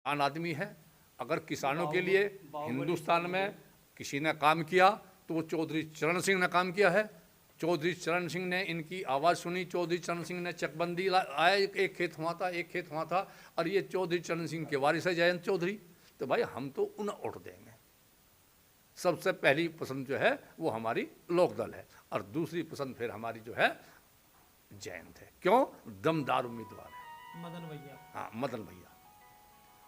आम आदमी है। अगर किसानों के लिए हिंदुस्तान में किसी ने काम किया तो वो चौधरी चरण सिंह ने काम किया है। चौधरी चरण सिंह ने इनकी आवाज़ सुनी। चौधरी चरण सिंह ने चकबंदी आया, एक खेत हुआ था और ये चौधरी चरण सिंह के वारिस है जयंत चौधरी। तो भाई हम तो उन्हें वोट देंगे। सबसे पहली पसंद जो है वो हमारी लोकदल है और दूसरी पसंद फिर हमारी जो है जयंत है। क्यों? दमदार उम्मीदवार है मदन भैया। हाँ,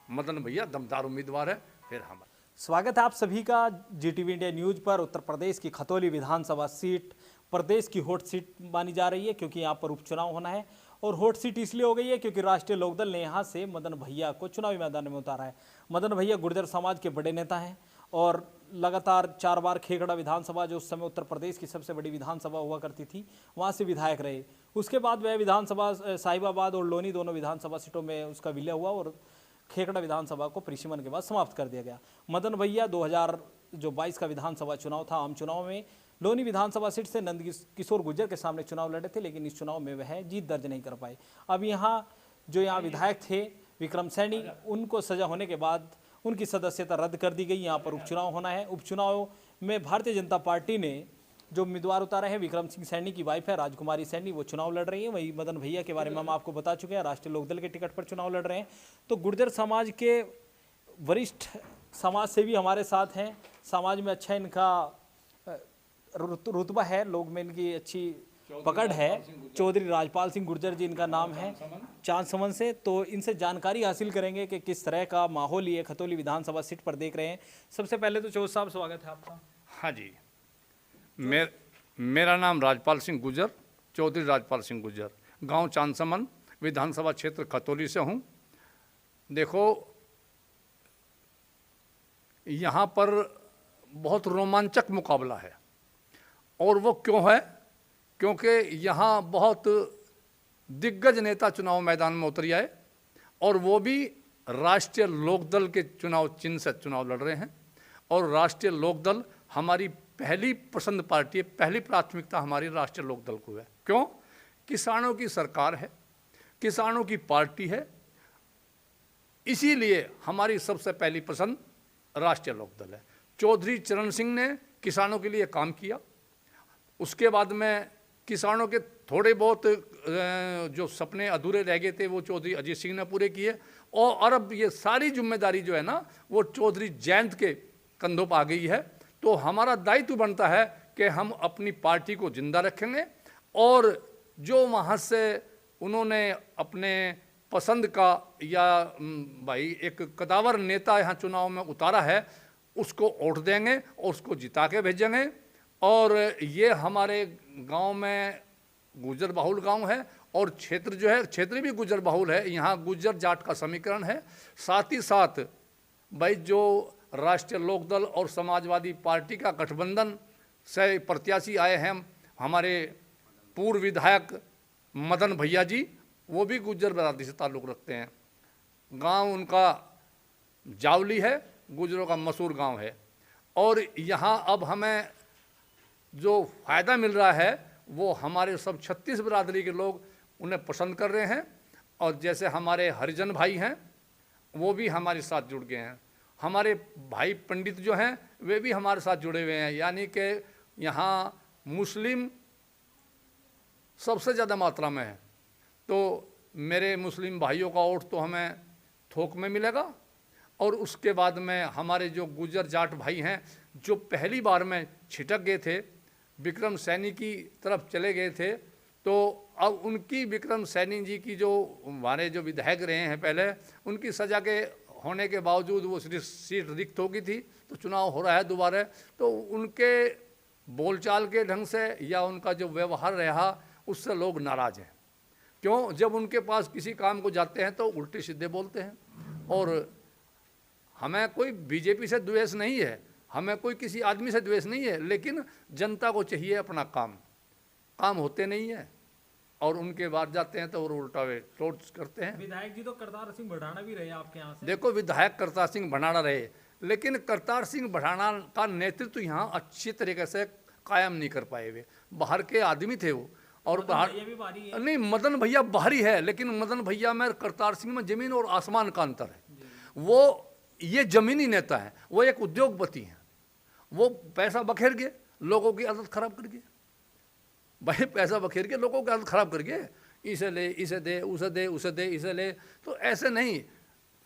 मदन भैया दमदार उम्मीदवार है। फिर हम स्वागत है आप सभी का जीटीवी इंडिया न्यूज पर। उत्तर प्रदेश की खतौली विधानसभा सीट प्रदेश की हॉट सीट मानी जा रही है क्योंकि यहाँ पर उपचुनाव होना है। और हॉट सीट इसलिए हो गई है क्योंकि राष्ट्रीय लोकदल ने यहाँ से मदन भैया को चुनावी मैदान में उतारा है। मदन भैया गुर्जर समाज के बड़े नेता हैं और लगातार 4 बार खेगड़ा विधानसभा, जो उस समय उत्तर प्रदेश की सबसे बड़ी विधानसभा हुआ करती थी, वहाँ से विधायक रहे। उसके बाद वह विधानसभा साहिबाबाद और लोनी दोनों विधानसभा सीटों में उसका विलय हुआ और खेगड़ा विधानसभा को परिसीमन के बाद समाप्त कर दिया गया। मदन भैया 2022 का विधानसभा चुनाव था, आम चुनाव में लोनी विधानसभा सीट से नंद किशोर गुर्जर के सामने चुनाव लड़े थे, लेकिन इस चुनाव में वह जीत दर्ज नहीं कर पाए। अब यहाँ विधायक थे विक्रम सैनी, उनको सजा होने के बाद उनकी सदस्यता रद्द कर दी गई। यहाँ पर उपचुनाव होना है। उपचुनाव में भारतीय जनता पार्टी ने जो उम्मीदवार उतारे हैं, विक्रम सिंह सैनी की वाइफ है राजकुमारी सैनी, वो चुनाव लड़ रही है। वही मदन भैया के बारे में हम आपको बता चुके हैं, राष्ट्रीय लोकदल के टिकट पर चुनाव लड़ रहे हैं। तो गुर्जर समाज के वरिष्ठ समाज सेवी हमारे साथ हैं। समाज में अच्छा इनका रुतबा है, लोग में इनकी अच्छी पकड़ है। चौधरी राजपाल सिंह गुर्जर जी इनका नाम है, चांदसमन से। तो इनसे जानकारी हासिल करेंगे कि किस तरह का माहौल ये खतौली विधानसभा सीट पर देख रहे हैं। सबसे पहले तो चौधरी साहब स्वागत है आपका। हाँ जी, मेरा नाम राजपाल सिंह गुर्जर, चौधरी राजपाल सिंह गुर्जर, गांव चांदसमन, विधानसभा क्षेत्र खतौली से हूं। देखो, यहाँ पर बहुत रोमांचक मुकाबला है और वो क्यों है? क्योंकि यहाँ बहुत दिग्गज नेता चुनाव मैदान में उतर आए और वो भी राष्ट्रीय लोकदल के चुनाव चिन्ह से चुनाव लड़ रहे हैं। और राष्ट्रीय लोकदल हमारी पहली पसंद पार्टी है, पहली प्राथमिकता हमारी राष्ट्रीय लोकदल को है। क्यों? किसानों की सरकार है, किसानों की पार्टी है, इसीलिए हमारी सबसे पहली पसंद राष्ट्रीय लोकदल है। चौधरी चरण सिंह ने किसानों के लिए काम किया। उसके बाद में किसानों के थोड़े बहुत जो सपने अधूरे रह गए थे वो चौधरी अजीत सिंह ने पूरे किए। और अब ये सारी जिम्मेदारी जो है ना वो चौधरी जयंत के कंधों पर आ गई है। तो हमारा दायित्व बनता है कि हम अपनी पार्टी को जिंदा रखेंगे और जो वहाँ से उन्होंने अपने पसंद का या भाई एक कदावर नेता यहाँ चुनाव में उतारा है, उसको वोट देंगे और उसको जिता के भेजेंगे। और ये हमारे गांव में गुर्जर बहुल गांव है और क्षेत्र जो है क्षेत्र भी गुर्जर बहुल है। यहाँ गुर्जर जाट का समीकरण है। साथ ही साथ भाई जो राष्ट्रीय लोकदल और समाजवादी पार्टी का गठबंधन से प्रत्याशी आए हैं, हमारे पूर्व विधायक मदन भैया जी, वो भी गुर्जर बरादरी से ताल्लुक़ रखते हैं। गांव उनका जावली है, गुर्जरों का मशहूर गांव है। और यहाँ अब हमें जो फ़ायदा मिल रहा है वो हमारे सब 36 बिरादरी के लोग उन्हें पसंद कर रहे हैं। और जैसे हमारे हरिजन भाई हैं वो भी हमारे साथ जुड़ गए हैं। हमारे भाई पंडित जो हैं वे भी हमारे साथ जुड़े हुए हैं। यानी कि यहाँ मुस्लिम सबसे ज़्यादा मात्रा में है। तो मेरे मुस्लिम भाइयों का वोट तो हमें थोक में मिलेगा। और उसके बाद में हमारे जो गुर्जर जाट भाई हैं जो पहली बार में छिटक गए थे, विक्रम सैनी की तरफ चले गए थे, तो अब उनकी विक्रम सैनी जी की जो हमारे जो विधायक रहे हैं पहले, उनकी सज़ा के होने के बावजूद वो सीट रिक्त हो गई थी। तो चुनाव हो रहा है दोबारा, तो उनके बोलचाल के ढंग से या उनका जो व्यवहार रहा उससे लोग नाराज़ हैं। क्यों? जब उनके पास किसी काम को जाते हैं तो उल्टे सीधे बोलते हैं। और हमें कोई बीजेपी से द्वेष नहीं है, हमें कोई किसी आदमी से द्वेष नहीं है, लेकिन जनता को चाहिए अपना काम होते नहीं है और उनके बाद जाते हैं तो वो उल्टा वे टोर्च करते हैं। विधायक जी तो करतार सिंह भड़ाना भी रहे आपके यहाँ से। देखो, विधायक करतार सिंह भड़ाना रहे, लेकिन करतार सिंह भड़ाना का नेतृत्व यहाँ अच्छी तरीके से कायम नहीं कर पाए। वे बाहर के आदमी थे वो, और बाहर नहीं, मदन भैया बाहरी है, लेकिन मदन भैया में करतार सिंह में जमीन और आसमान का अंतर है। वो ये जमीनी नेता है, वो एक उद्योगपति हैं। वो पैसा बखेर के लोगों की आदत खराब कर गए भाई, पैसा बखेर के लोगों की आदत खराब कर गए। इसे ले, इसे दे, उसे दे, उसे दे, इसे ले। तो ऐसे नहीं,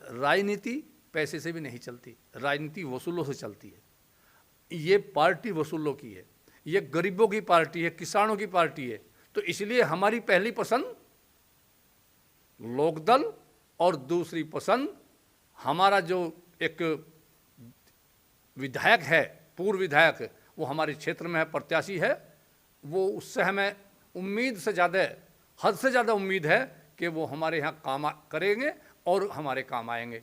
राजनीति पैसे से भी नहीं चलती, राजनीति वसूलों से चलती है। ये पार्टी वसूलों की है, ये गरीबों की पार्टी है, किसानों की पार्टी है। तो इसलिए हमारी पहली पसंद लोकदल और दूसरी पसंद हमारा जो एक विधायक है, पूर्व विधायक, वो हमारे क्षेत्र में है, प्रत्याशी है। वो उससे हमें उम्मीद से ज़्यादा, हद से ज़्यादा उम्मीद है कि वो हमारे यहाँ काम करेंगे और हमारे काम आएंगे।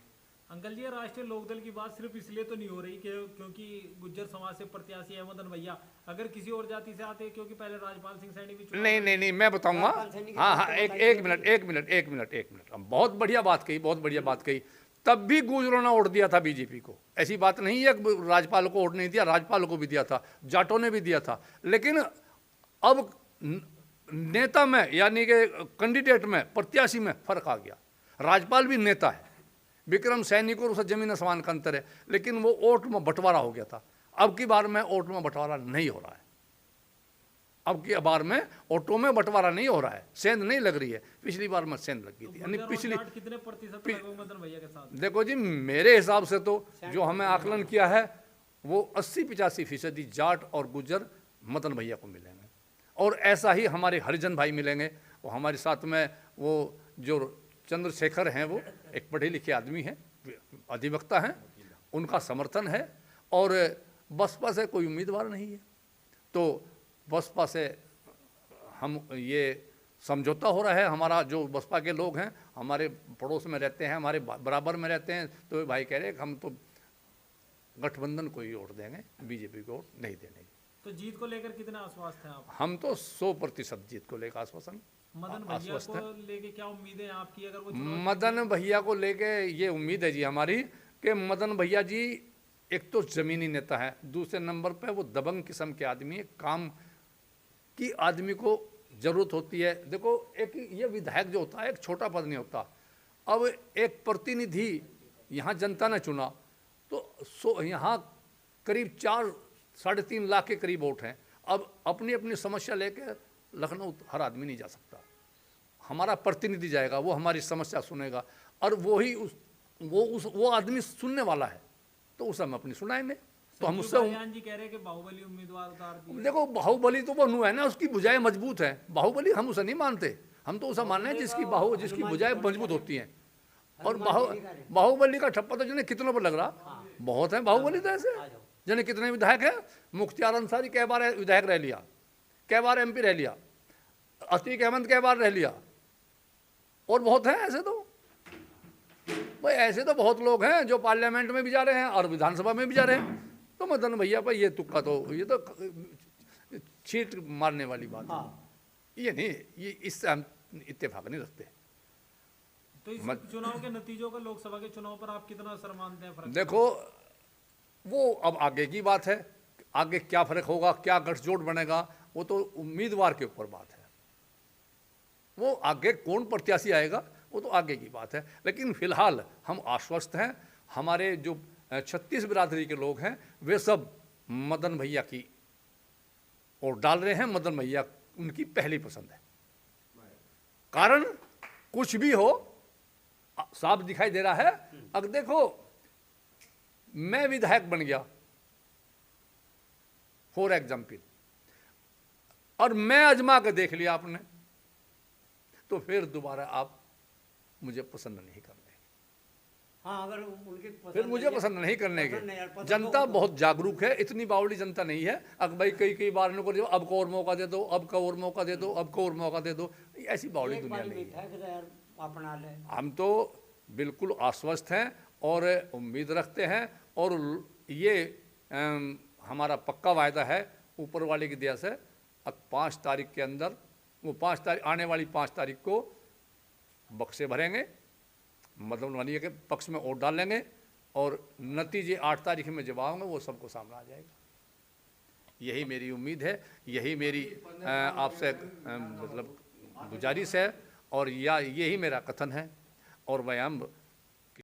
अंकल जी, राष्ट्रीय लोकदल की बात सिर्फ इसलिए तो नहीं हो रही क्योंकि गुज्जर समाज से प्रत्याशी है मदन भैया, अगर किसी और जाति से आते, क्योंकि पहले राजपाल सिंह सैनी भी चुनाव नहीं, मैं बताऊंगा। हाँ, एक मिनट। बहुत बढ़िया बात कही, बहुत बढ़िया बात कही। तब भी गुजरों ने वोट दिया था बीजेपी को, ऐसी बात नहीं है राज्यपाल को वोट नहीं दिया, राज्यपाल को भी दिया था, जाटों ने भी दिया था। लेकिन अब नेता में, यानी कि कैंडिडेट में, प्रत्याशी में फर्क आ गया। राज्यपाल भी नेता है, विक्रम सैनी को उससे जमीन आसमान का अंतर है, लेकिन वो वोट में बंटवारा हो गया था। अब की बार में वोट में बंटवारा नहीं हो रहा है, अब की बार में ऑटो में बंटवारा नहीं हो रहा है, सेंध नहीं लग रही है। पिछली बार में सेंध लग गई थी, यानी पिछली कितने प्रतिशत मदन भैया के साथ? देखो जी, मेरे हिसाब से तो जो हमें आकलन किया है वो 80-85% जाट और गुज्जर मदन भैया को मिलेंगे, और ऐसा ही हमारे हरिजन भाई मिलेंगे। वो हमारे साथ में वो जो चंद्रशेखर हैं, वो एक पढ़े लिखे आदमी हैं, अधिवक्ता हैं, उनका समर्थन है। और बसपा से कोई उम्मीदवार नहीं है, तो बसपा से हम ये समझौता हो रहा है। हमारा जो बसपा के लोग हैं, हमारे पड़ोस में रहते हैं, हमारे बराबर में रहते हैं, तो भाई कह रहे हैं कि हम तो गठबंधन को ही वोट देंगे, बीजेपी को वोट नहीं देंगे। तो जीत को लेकर कितना आश्वस्त हैं आप? हम तो 100% जीत को लेकर आश्वासन। मदन भैया को लेके क्या उम्मीद है आपकी? अगर वो मदन भैया को लेके ये उम्मीद है जी हमारी कि मदन भैया जी एक तो जमीनी नेता है, दूसरे नंबर पे वो दबंग किस्म के आदमी है, काम की आदमी को जरूरत होती है। देखो, एक ये विधायक जो होता है एक छोटा पद नहीं होता। अब एक प्रतिनिधि यहाँ जनता ने चुना, तो यहाँ करीब 4-3.5 लाख के करीब वोट हैं। अब अपनी अपनी समस्या लेकर लखनऊ हर आदमी नहीं जा सकता, हमारा प्रतिनिधि जाएगा, वो हमारी समस्या सुनेगा, और वो आदमी सुनने वाला है, तो उसे हम अपनी सुनाएंगे। तो हम उससे जी कह रहे हैं कि बाहुबली उम्मीदवार उतार दिए। देखो, बाहुबली तो वो है ना, उसकी भुजाएं मजबूत है। बाहुबली हम उसे नहीं मानते, हम तो उसे मानना है जिसकी भुजाएं मजबूत होती हैं। और बाहुबली का ठप्पा तो जिन्हें कितनों पर लग रहा, बहुत है बाहुबली तो ऐसे, जिन्हें कितने विधायक है। मुख्तियार अंसारी कई बार विधायक रह लिया, कई बार MP रह लिया, अतीक अहमद कई बार रह लिया, और बहुत हैं ऐसे। तो भाई ऐसे तो बहुत लोग हैं जो पार्लियामेंट में भी जा रहे हैं और विधानसभा में भी जा रहे हैं। तो मदन भैया पर ये तुक्का तो, ये तो छींट मारने वाली बात है। ये नहीं, ये इससे हम इत्तेफाक नहीं रखते। तो इस चुनाव के नतीजों का लोकसभा के चुनाव पर आप कितना असर मानते हैं? फर्क देखो, वो अब आगे की बात है, आगे क्या फर्क होगा, क्या गठजोड़ बनेगा, वो तो उम्मीदवार के ऊपर बात है। वो आगे कौन प्रत्याशी आएगा वो तो आगे की बात है। लेकिन फिलहाल हम आश्वस्त हैं, हमारे जो 36 बिरादरी के लोग हैं वे सब मदन भैया की ओर डाल रहे हैं। मदन भैया उनकी पहली पसंद है। कारण कुछ भी हो, साफ दिखाई दे रहा है। अब देखो, मैं विधायक बन गया फॉर एग्जाम्पल, और मैं आजमा के देख लिया आपने, तो फिर दोबारा आप मुझे पसंद नहीं करने। हाँ, अगर उनके फिर मुझे पसंद नहीं करने के। जनता बहुत जागरूक है, इतनी बावली जनता नहीं है। अब भाई कई बार इनको अब को और मौका दे दो, अब का और मौका दे दो, अब को और मौका दे दो, ऐसी बावली दुनिया नहीं है। अपना ले। हम तो बिल्कुल आश्वस्त हैं और उम्मीद रखते हैं, और ये हमारा पक्का वायदा है ऊपर वाले की दया से। अब 5 तारीख के अंदर, वो 5 तारीख, आने वाली 5 तारीख को बक्से भरेंगे, मदन भैया के पक्ष में वोट डालेंगे, और नतीजे 8 तारीख में जब आएंगे वो सबको सामने आ जाएगा। यही मेरी उम्मीद है, यही मेरी आपसे मतलब गुजारिश है, और यही मेरा कथन है। और मैं